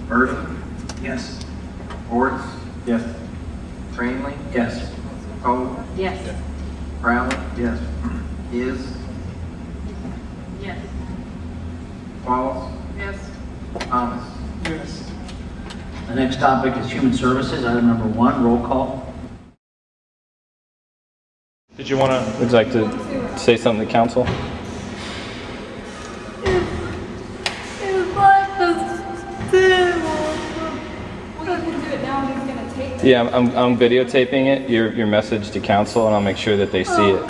Burton? Yes. Orts? Yes. Trainley? Yes. Cole? Yes. Crowley? Yes. Is? Yes. Wallace? Yes. Thomas? Yes. The next topic is human services. Item number 1, roll call. Would you like to say something to council? Yeah, I'm videotaping it, your message to council, and I'll make sure that they see it.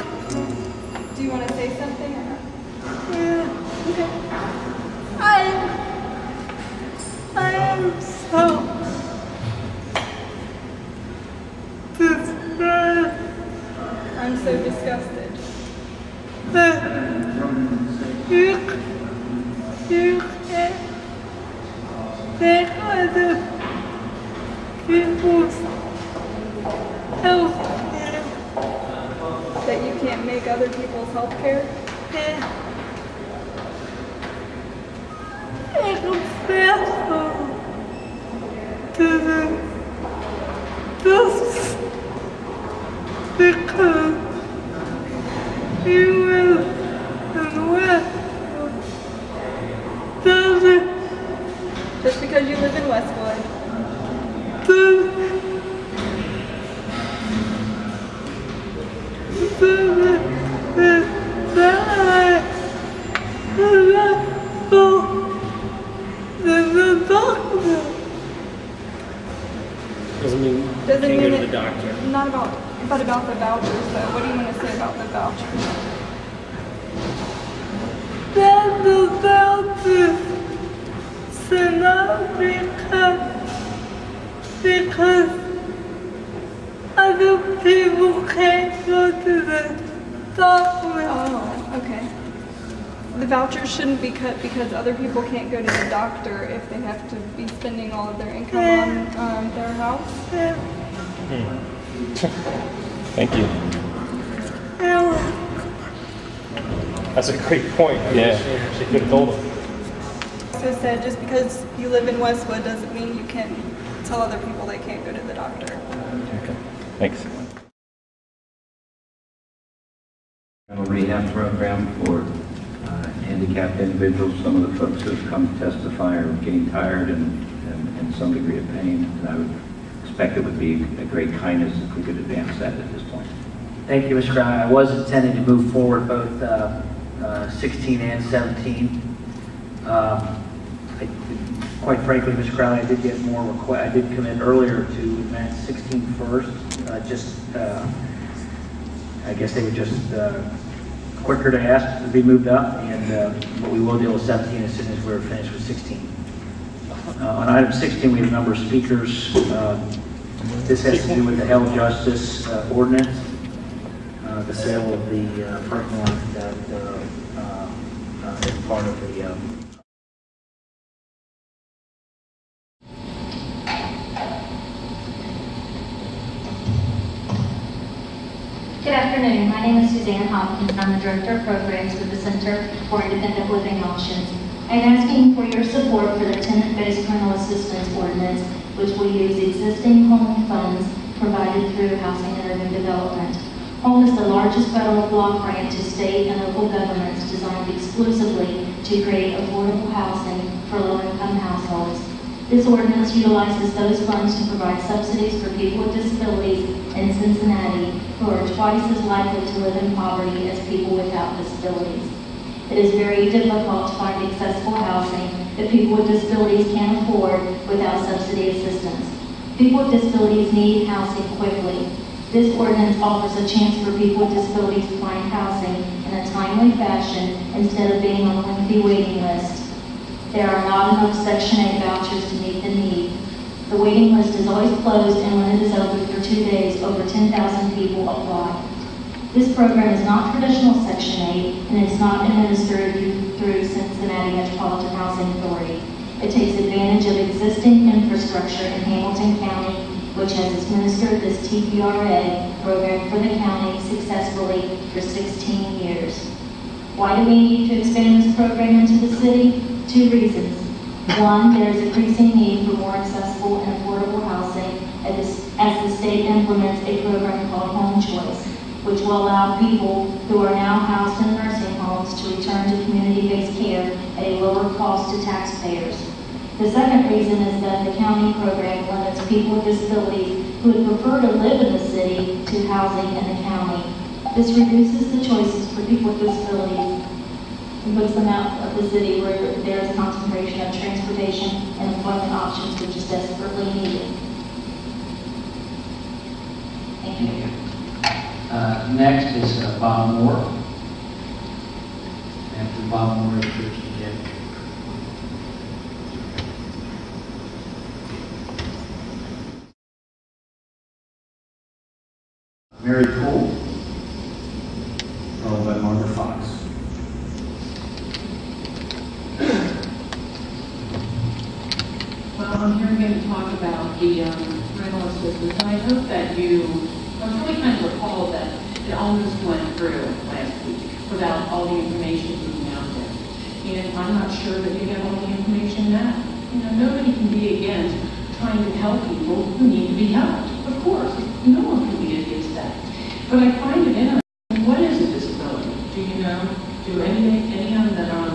Do you want to say something or not? Yeah. Okay. I am so disgusted. I'm so disgusted. You can't take other people's health care. That you can't make other people's health care? It's faithful to the just because you live in Westwood doesn't Just because you live in Westwood. Doesn't mean go to it, the doctor. Not about, but about the vouchers though. What do you want to say about the vouchers? That the vouchers should not be cut because other people can't go to the doctor. Oh, okay. The vouchers shouldn't be cut because other people can't go to the doctor if they have to be spending all of their income on their house. Thank you. That's a great point. Yeah. She could have told him. So said just because you live in Westwood doesn't mean you can tell other people they can't go to the doctor. Okay. Thanks. A rehab program for handicapped individuals. Some of the folks who have come to testify are getting tired and in some degree of pain, and I would expect it would be a great kindness if we could advance that at this point. Thank you, Mr. Crowley. I was intending to move forward both 16 and 17. Quite frankly, Mr. Crowley, I did get more requests. I did commit earlier to advance 16 first. I guess they were just quicker to ask to be moved up, but we will deal with 17 as soon as we're finished with 16. On item 16, we have a number of speakers. This has to do with the health justice ordinance, the sale of the parking lot that is part of the Good afternoon. My name is Suzanne Hopkins, and I'm the Director of Programs with the Center for Independent Living Options. I'm asking for your support for the tenant-based rental assistance ordinance, which will use existing home funds provided through Housing and Urban Development. Home is the largest federal block grant to state and local governments designed exclusively to create affordable housing for low-income households. This ordinance utilizes those funds to provide subsidies for people with disabilities in Cincinnati who are twice as likely to live in poverty as people without disabilities. It is very difficult to find accessible housing that people with disabilities can afford without subsidy assistance. People with disabilities need housing quickly. This ordinance offers a chance for people with disabilities to find housing in a timely fashion instead of being on a lengthy waiting list. There are not enough Section 8 vouchers to meet the need. The waiting list is always closed, and when it is open for 2 days, over 10,000 people apply. This program is not traditional Section 8, and it's not administered through Cincinnati Metropolitan Housing Authority. It takes advantage of existing infrastructure in Hamilton County, which has administered this TPRA program for the county successfully for 16 years. Why do we need to expand this program into the city? 2 reasons. One, there is increasing need for more accessible and affordable housing as the state implements a program called Home Choice, which will allow people who are now housed in nursing homes to return to community-based care at a lower cost to taxpayers. The second reason is that the county program limits people with disabilities who would prefer to live in the city to housing in the county. This reduces the choices for people with disabilities and puts them out of the city where there is a concentration of transportation and employment options, which is desperately needed. Thank you. Next is Bob Moore. After Bob Moore is Christian Jeff. Mary Cole, followed by Margaret Fox. Well, I'm here again to talk about the rental assistance, and I hope that I was really kind of recalled that it almost went through last week without all the information being out there. And I'm not sure that you get all the information now. Nobody can be against trying to help people who need to be helped. Of course, no one can be against that. But I find it interesting, what is a disability? Do you know? Do any of them that are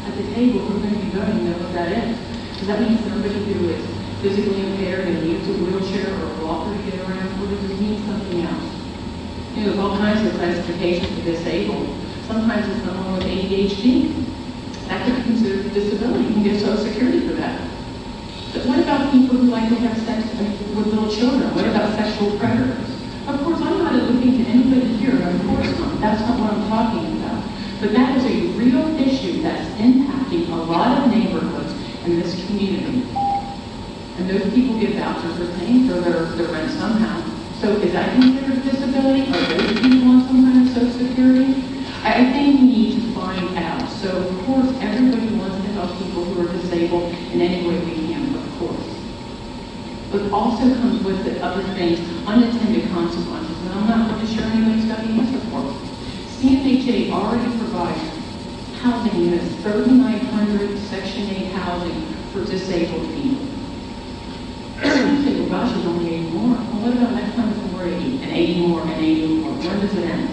at the table who are going to be voting know what that is? Does that mean somebody who is physically impaired and needs a wheelchair or a walker to get around, or does it mean something else? There's all kinds of classifications for disabled. Sometimes it's someone with ADHD. That could be considered a disability. You can get Social Security for that. But what about people who like to have sex with little children? What about sexual predators? Of course, I'm not looking to anybody here, of course not. That's not what I'm talking about. But that is a real issue that's impacting a lot of neighborhoods in this community. And those people get vouchers for paying for their rent somehow. So is that considered a disability? Are those people on some kind of Social Security? I think we need to find out. So of course, everybody wants to help people who are disabled in any way we can, of course. But it also comes with it other things, unintended consequences, and I'm not really sure anybody's got the answer for it. CMHA already provides housing units, 3,900 Section 8 housing for disabled people. You say, well, gosh, it's only 80 more. Well, what about next time it's more 80, and 80 more, and 80 more? When does it end?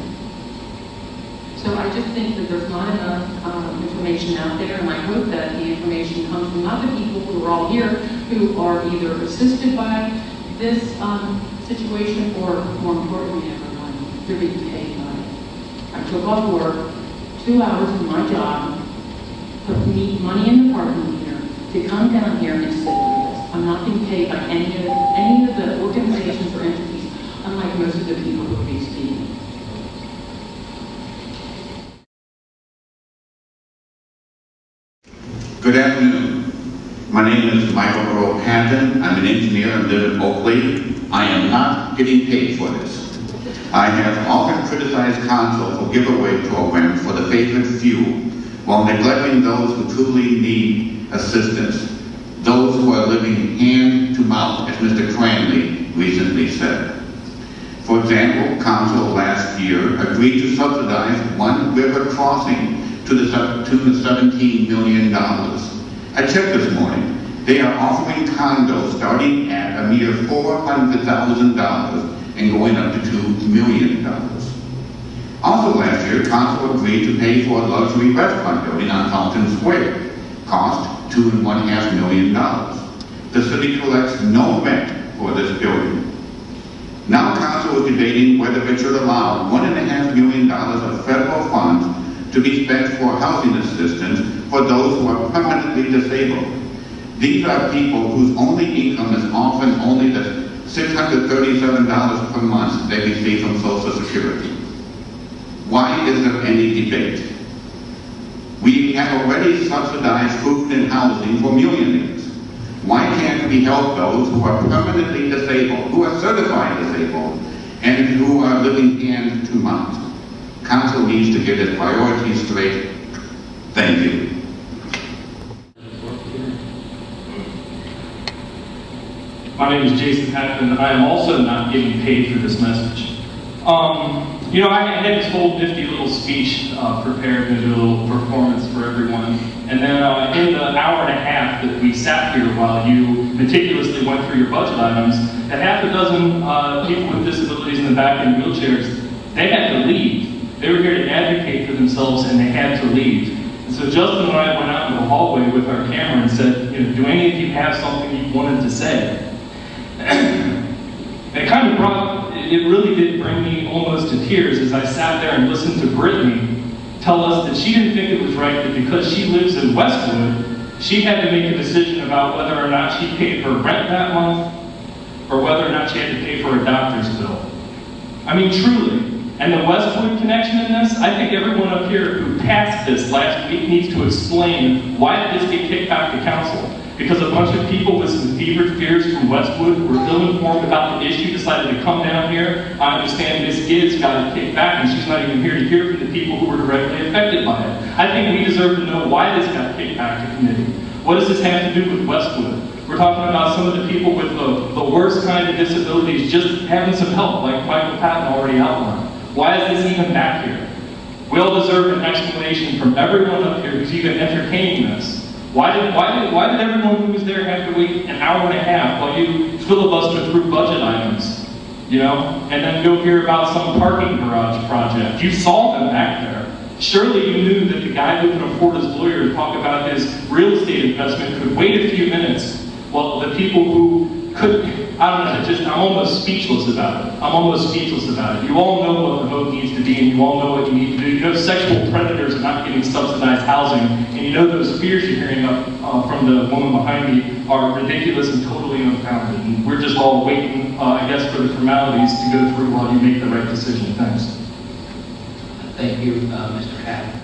So I just think that there's not enough information out there, and I hope that the information comes from not the people who are all here, who are either assisted by this situation, or more importantly, everyone, they're being paid by it. I took off work, 2 hours from my job, put money in the parking meter to come down here and sit through this. I'm not being paid by any of the organizations or entities, unlike most of the people who will be speaking. Good afternoon. My name is Michael Earl Patton. I'm an engineer and live in Oakley. I am not getting paid for this. I have often criticized council for giveaway programs for the favored few, while neglecting those who truly need assistance, those who are living hand to mouth, as Mr. Cranley recently said. For example, council last year agreed to subsidize one river crossing to the $17 million. I checked this morning. They are offering condos starting at a mere $400,000 and going up to $2 million. Also last year, council agreed to pay for a luxury restaurant building on Fountain Square. Cost $2.5 million. The city collects no rent for this building. Now council is debating whether it should allow $1.5 million of federal funds to be spent for housing assistance for those who are permanently disabled. These are people whose only income is often only the $637 per month they receive from Social Security. Why is there any debate? We have already subsidized food and housing for millionaires. Why can't we help those who are permanently disabled, who are certified disabled, and who are living hand to mouth? Council needs to get its priorities straight. Thank you. My name is Jason Patton. I am also not getting paid for this message. You know, I had this whole nifty little speech prepared to do a little performance for everyone. And then in the hour and a half that we sat here while you meticulously went through your budget items, the half a dozen people with disabilities in the back in wheelchairs, they had to leave. They were here to advocate for themselves and they had to leave. And so Justin and I went out in the hallway with our camera and said, you know, do any of you have something you wanted to say? It kind of brought, it really did bring me almost to tears as I sat there and listened to Brittany tell us that she didn't think it was right that because she lives in Westwood, she had to make a decision about whether or not she paid her rent that month or whether or not she had to pay for a doctor's bill. I mean, truly. And the Westwood connection in this, I think everyone up here who passed this last week needs to explain why did this get kicked back to council. Because a bunch of people with some fevered fears from Westwood who were ill-informed about the issue decided to come down here. I understand Ms. Gibbs got it kicked back and she's not even here to hear from the people who were directly affected by it. I think we deserve to know why this got kicked back to committee. What does this have to do with Westwood? We're talking about some of the people with the worst kind of disabilities just having some help, like Michael Patton already outlined. Why is this even back here? We all deserve an explanation from everyone up here who's even entertaining this. Why did everyone who was there have to wait an hour and a half while you filibuster through budget items? You know, and then go hear about some parking garage project. You saw them back there. Surely you knew that the guy who can afford his lawyer to talk about his real estate investment could wait a few minutes while the people who could, I don't know, I'm almost speechless about it. I'm almost speechless about it. You all know what the vote needs to be, and you all know what you need to do. You know sexual predators are not getting subsidized housing, and you know those fears you're hearing up from the woman behind me are ridiculous and totally unfounded. And we're just all waiting, I guess, for the formalities to go through while you make the right decision. Thanks. Thank you, Mr. Hatt.